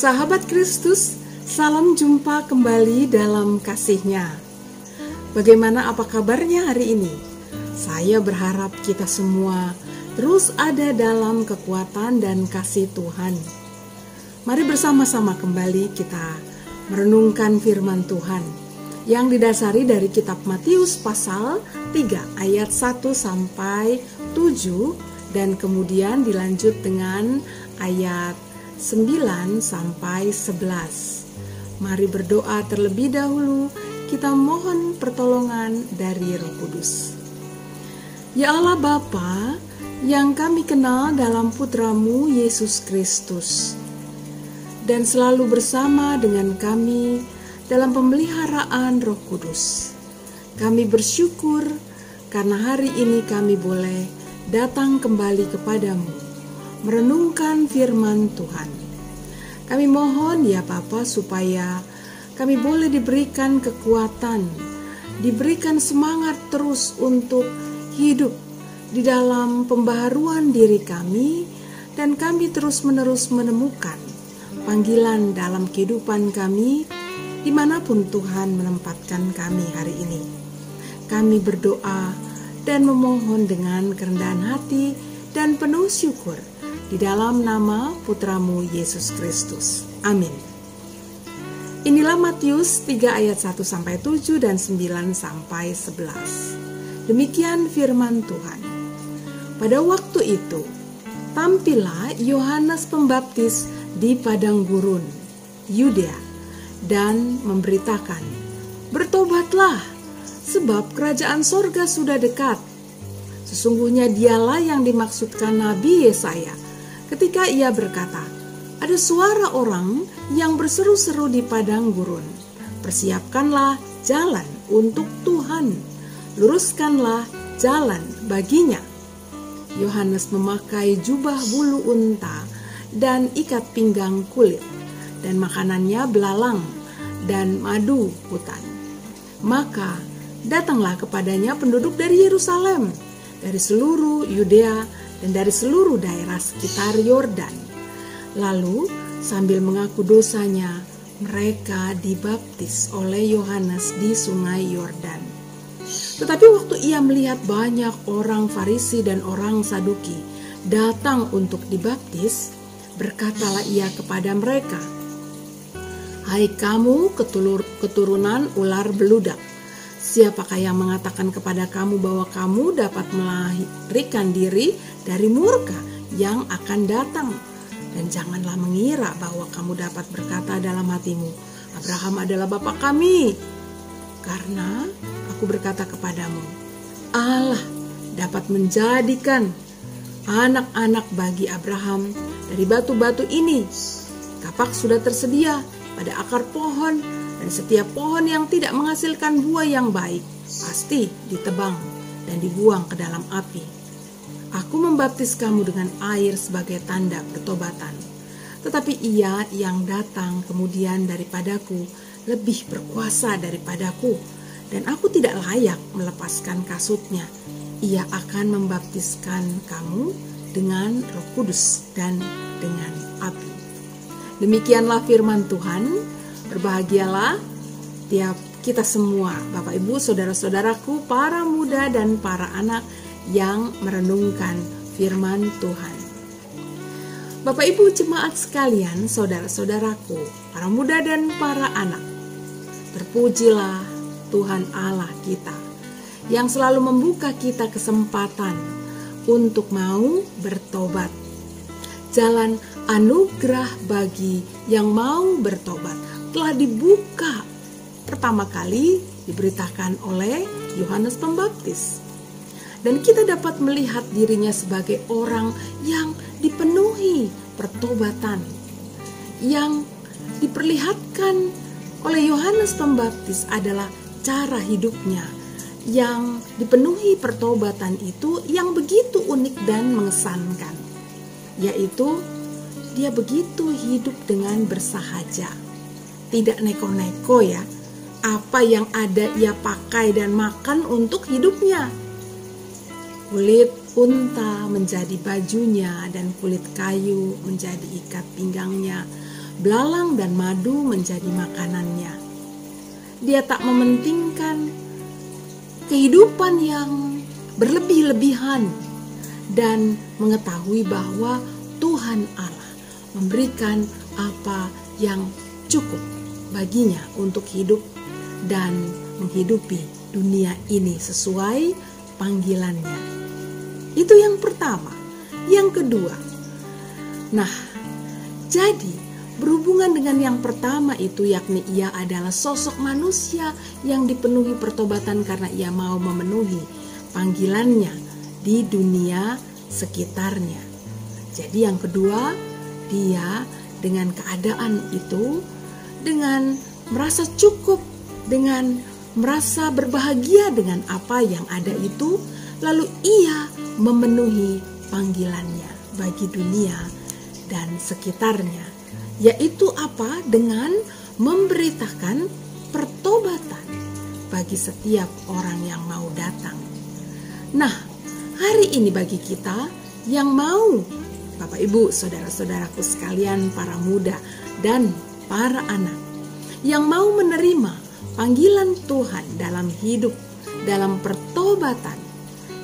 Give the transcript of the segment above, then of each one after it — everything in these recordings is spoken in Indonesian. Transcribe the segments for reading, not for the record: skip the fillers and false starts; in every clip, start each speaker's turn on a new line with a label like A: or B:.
A: Sahabat Kristus, salam jumpa kembali dalam kasih-Nya. Bagaimana apa kabarnya hari ini? Saya berharap kita semua terus ada dalam kekuatan dan kasih Tuhan. Mari bersama-sama kembali kita merenungkan firman Tuhan yang didasari dari kitab Matius pasal 3 ayat 1 sampai 7 dan kemudian dilanjut dengan ayat 9 sampai 11. Mari berdoa terlebih dahulu, kita mohon pertolongan dari Roh Kudus. Ya Allah Bapa, yang kami kenal dalam Putra-Mu Yesus Kristus, dan selalu bersama dengan kami dalam pemeliharaan Roh Kudus. Kami bersyukur karena hari ini kami boleh datang kembali kepadamu, merenungkan firman Tuhan. Kami mohon ya Bapa supaya kami boleh diberikan kekuatan, diberikan semangat terus untuk hidup di dalam pembaharuan diri kami, dan kami terus-menerus menemukan panggilan dalam kehidupan kami dimanapun Tuhan menempatkan kami hari ini. Kami berdoa dan memohon dengan kerendahan hati dan penuh syukur di dalam nama Putra-Mu Yesus Kristus. Amin. Inilah Matius 3 ayat 1 sampai 7 dan 9 sampai 11. Demikian firman Tuhan. Pada waktu itu, tampillah Yohanes Pembaptis di padang gurun Yudea dan memberitakan, "Bertobatlah, sebab kerajaan sorga sudah dekat." Sesungguhnya dialah yang dimaksudkan Nabi Yesaya ketika ia berkata, "Ada suara orang yang berseru-seru di padang gurun, persiapkanlah jalan untuk Tuhan, luruskanlah jalan baginya." Yohanes memakai jubah bulu unta dan ikat pinggang kulit, dan makanannya belalang dan madu hutan. Maka datanglah kepadanya penduduk dari Yerusalem, dari seluruh Yudea dan dari seluruh daerah sekitar Yordan. Lalu sambil mengaku dosanya, mereka dibaptis oleh Yohanes di sungai Yordan. Tetapi waktu ia melihat banyak orang Farisi dan orang Saduki datang untuk dibaptis, berkatalah ia kepada mereka, "Hai kamu keturunan ular beludak, siapakah yang mengatakan kepada kamu bahwa kamu dapat melarikan diri dari murka yang akan datang? Dan janganlah mengira bahwa kamu dapat berkata dalam hatimu, Abraham adalah bapa kami. Karena aku berkata kepadamu, Allah dapat menjadikan anak-anak bagi Abraham dari batu-batu ini. Kapak sudah tersedia pada akar pohon, dan setiap pohon yang tidak menghasilkan buah yang baik pasti ditebang dan dibuang ke dalam api. Aku membaptis kamu dengan air sebagai tanda pertobatan. Tetapi ia yang datang kemudian daripadaku lebih berkuasa daripadaku, dan aku tidak layak melepaskan kasutnya. Ia akan membaptiskan kamu dengan Roh Kudus dan dengan api." Demikianlah firman Tuhan. Berbahagialah tiap kita semua, Bapak Ibu, saudara-saudaraku, para muda dan para anak yang merenungkan firman Tuhan. Bapak Ibu jemaat sekalian, saudara-saudaraku, para muda dan para anak, terpujilah Tuhan Allah kita yang selalu membuka kita kesempatan untuk mau bertobat. Jalan anugerah bagi yang mau bertobat telah dibuka pertama kali diberitakan oleh Yohanes Pembaptis. Dan kita dapat melihat dirinya sebagai orang yang dipenuhi pertobatan. Yang diperlihatkan oleh Yohanes Pembaptis adalah cara hidupnya yang dipenuhi pertobatan itu yang begitu unik dan mengesankan. Yaitu dia begitu hidup dengan bersahaja. Tidak neko-neko ya. Apa yang ada ia pakai dan makan untuk hidupnya. Kulit unta menjadi bajunya dan kulit kayu menjadi ikat pinggangnya. belalang dan madu menjadi makanannya. Dia tak mementingkan kehidupan yang berlebih-lebihan dan mengetahui bahwa Tuhan Allah memberikan apa yang cukup baginya untuk hidup dan menghidupi dunia ini sesuai panggilannya. Itu yang pertama. Yang kedua, nah, jadi berhubungan dengan yang pertama itu, yakni ia adalah sosok manusia yang dipenuhi pertobatan karena ia mau memenuhi panggilannya di dunia sekitarnya. Jadi yang kedua, dia dengan keadaan itu, dengan merasa cukup, dengan merasa berbahagia dengan apa yang ada itu, lalu ia memenuhi panggilannya bagi dunia dan sekitarnya, yaitu apa? Dengan memberitakan pertobatan bagi setiap orang yang mau datang. Nah, hari ini bagi kita yang mau, Bapak Ibu, saudara-saudaraku sekalian, para muda dan para anak yang mau menerima panggilan Tuhan dalam hidup, dalam pertobatan,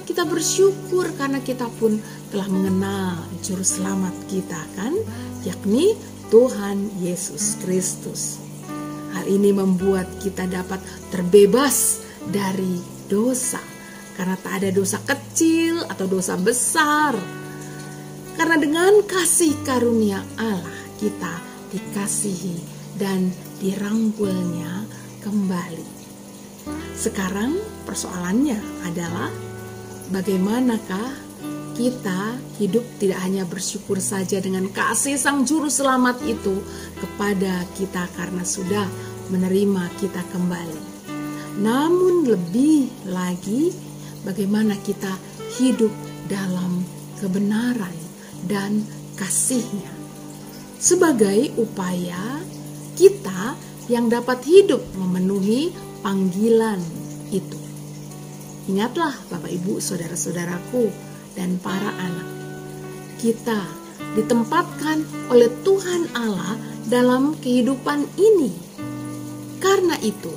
A: kita bersyukur karena kita pun telah mengenal juru selamat kita, kan, yakni Tuhan Yesus Kristus. Hal ini membuat kita dapat terbebas dari dosa, karena tak ada dosa kecil atau dosa besar. Karena dengan kasih karunia Allah kita dikasihi dan dirangkulnya kembali. Sekarang persoalannya adalah bagaimanakah kita hidup tidak hanya bersyukur saja dengan kasih Sang Juru Selamat itu kepada kita karena sudah menerima kita kembali. Namun lebih lagi bagaimana kita hidup dalam kebenaran dan kasih-Nya sebagai upaya kita yang dapat hidup memenuhi panggilan itu. Ingatlah Bapak Ibu, saudara-saudaraku dan para anak, kita ditempatkan oleh Tuhan Allah dalam kehidupan ini. Karena itu,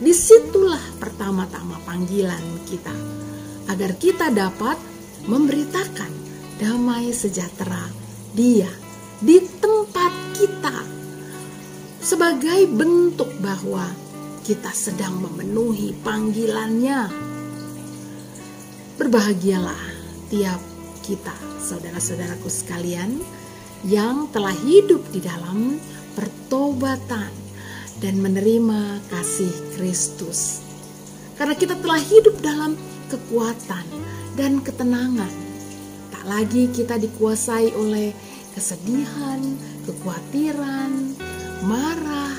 A: disitulah pertama-tama panggilan kita, agar kita dapat memberitakan damai sejahtera Dia di tempat kita, sebagai bentuk bahwa kita sedang memenuhi panggilannya. Berbahagialah tiap kita, saudara-saudaraku sekalian, yang telah hidup di dalam pertobatan dan menerima kasih Kristus. Karena kita telah hidup dalam kekuatan dan ketenangan. Tak lagi kita dikuasai oleh kesedihan, kekhawatiran, marah,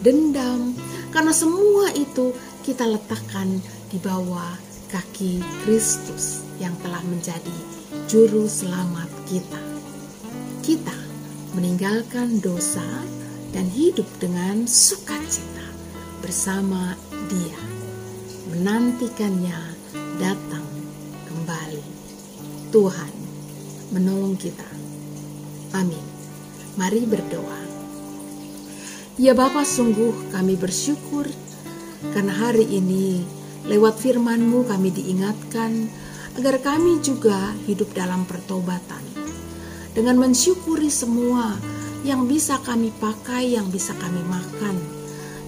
A: dendam, karena semua itu kita letakkan di bawah kaki Kristus yang telah menjadi juru selamat kita. Kita meninggalkan dosa dan hidup dengan sukacita bersama Dia, menantikannya datang kembali. Tuhan menolong kita. Amin. Mari berdoa. Ya Bapa, sungguh kami bersyukur karena hari ini lewat firman-Mu kami diingatkan agar kami juga hidup dalam pertobatan. Dengan mensyukuri semua yang bisa kami pakai, yang bisa kami makan.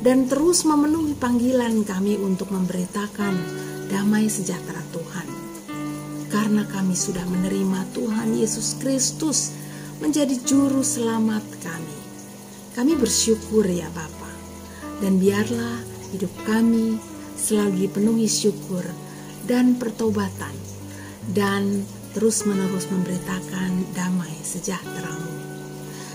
A: Dan terus memenuhi panggilan kami untuk memberitakan damai sejahtera Tuhan. Karena kami sudah menerima Tuhan Yesus Kristus menjadi juru selamat kami. Kami bersyukur ya Bapa. Dan biarlah hidup kami selalu dipenuhi syukur dan pertobatan, dan terus-menerus memberitakan damai sejahtera-Mu.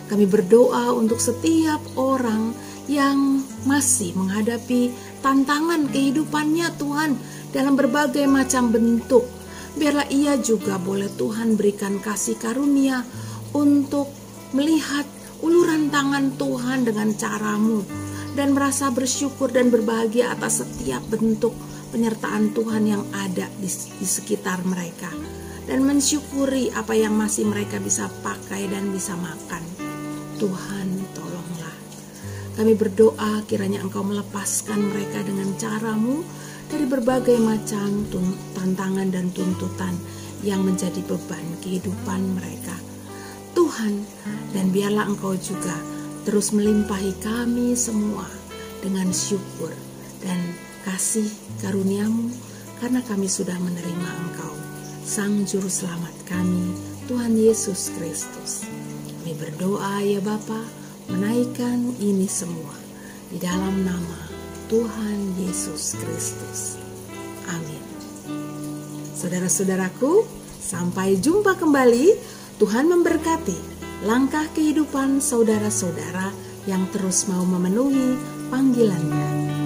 A: Kami berdoa untuk setiap orang yang masih menghadapi tantangan kehidupannya Tuhan dalam berbagai macam bentuk. Biarlah ia juga boleh Tuhan berikan kasih karunia untuk melihat uluran tangan Tuhan dengan cara-Mu, dan merasa bersyukur dan berbahagia atas setiap bentuk penyertaan Tuhan yang ada di sekitar mereka, dan mensyukuri apa yang masih mereka bisa pakai dan bisa makan. Tuhan tolonglah Kami berdoa kiranya Engkau melepaskan mereka dengan cara-Mu dari berbagai macam tantangan dan tuntutan yang menjadi beban kehidupan mereka. Tuhan, dan biarlah Engkau juga terus melimpahi kami semua dengan syukur dan kasih karunia-Mu, karena kami sudah menerima Engkau, Sang Juru Selamat kami, Tuhan Yesus Kristus. Kami berdoa ya Bapa, menaikkan ini semua di dalam nama Tuhan Yesus Kristus. Amin. Saudara-saudaraku, sampai jumpa kembali. Tuhan memberkati langkah kehidupan saudara-saudara yang terus mau memenuhi panggilannya.